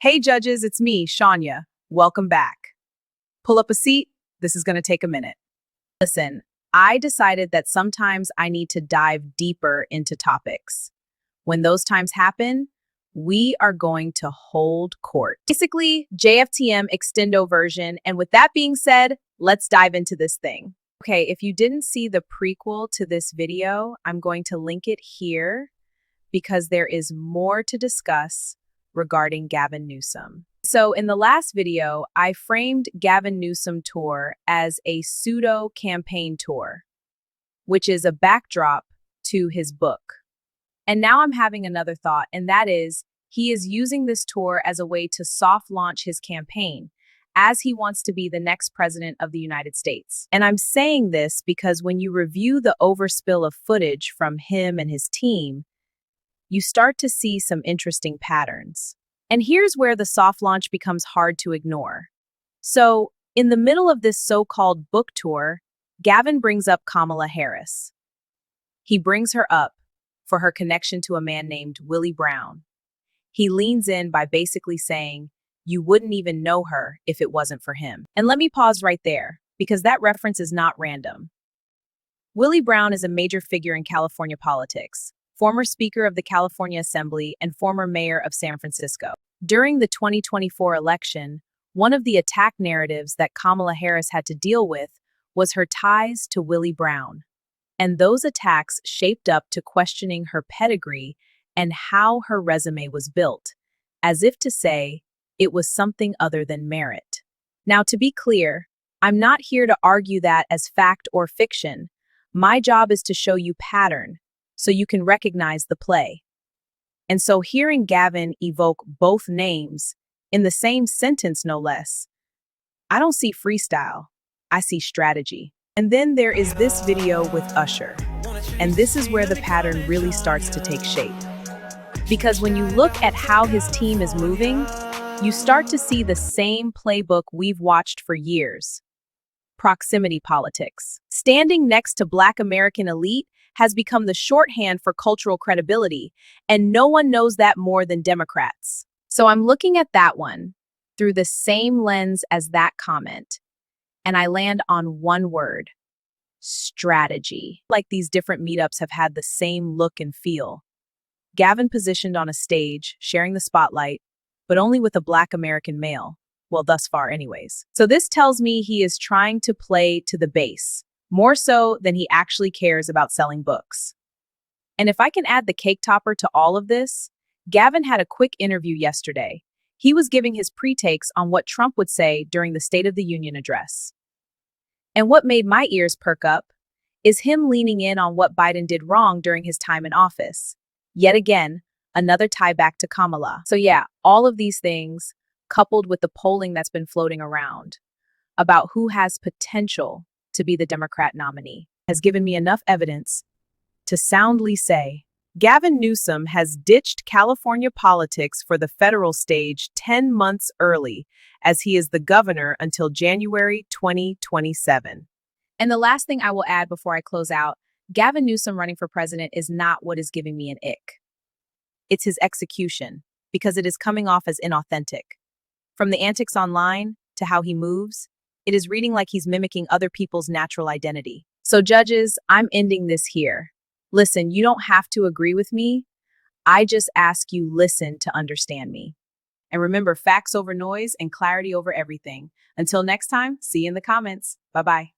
Hey judges, it's me, Shanya. Welcome back. Pull up a seat. This is going to take a minute. Listen, I decided that sometimes I need to dive deeper into topics. When those times happen, we are going to hold court. Basically, JFTM extendo version. And with that being said, let's dive into this thing. Okay, if you didn't see the prequel to this video, I'm going to link it here because there is more to discuss regarding Gavin Newsom. So in the last video, I framed Gavin Newsom tour as a pseudo campaign tour, which is a backdrop to his book. And now I'm having another thought, and that is he is using this tour as a way to soft launch his campaign, as he wants to be the next president of the United States. And I'm saying this because when you review the overspill of footage from him and his team, you start to see some interesting patterns. And here's where the soft launch becomes hard to ignore. So, in the middle of this so-called book tour, Gavin brings up Kamala Harris. He brings her up for her connection to a man named Willie Brown. He leans in by basically saying, you wouldn't even know her if it wasn't for him. And let me pause right there, because that reference is not random. Willie Brown is a major figure in California politics, former Speaker of the California Assembly and former Mayor of San Francisco. During the 2024 election, one of the attack narratives that Kamala Harris had to deal with was her ties to Willie Brown. And those attacks shaped up to questioning her pedigree and how her resume was built, as if to say it was something other than merit. Now, to be clear, I'm not here to argue that as fact or fiction. My job is to show you pattern, so you can recognize the play. And so hearing Gavin evoke both names in the same sentence, no less, I don't see freestyle, I see strategy. And then there is this video with Usher. And this is where the pattern really starts to take shape. Because when you look at how his team is moving, you start to see the same playbook we've watched for years. Proximity politics. Standing next to Black American elite has become the shorthand for cultural credibility, and no one knows that more than Democrats. So I'm looking at that one through the same lens as that comment, and I land on one word: strategy. Like these different meetups have had the same look and feel. Gavin positioned on a stage, sharing the spotlight, but only with a Black American male. Well, thus far anyways. So this tells me he is trying to play to the base, more so than he actually cares about selling books. And if I can add the cake topper to all of this, Gavin had a quick interview yesterday. He was giving his pre-takes on what Trump would say during the State of the Union address. And what made my ears perk up is him leaning in on what Biden did wrong during his time in office. Yet again, another tie back to Kamala. So yeah, all of these things, coupled with the polling that's been floating around about who has potential to be the Democrat nominee, has given me enough evidence to soundly say Gavin Newsom has ditched California politics for the federal stage 10 months early, as he is the governor until January 2027. And the last thing I will add before I close out, Gavin Newsom running for president is not what is giving me an ick. It's his execution, because it is coming off as inauthentic. From the antics online to how he moves, it is reading like he's mimicking other people's natural identity. So judges, I'm ending this here. Listen, you don't have to agree with me. I just ask you listen to understand me. And remember, facts over noise and clarity over everything. Until next time, see you in the comments. Bye-bye.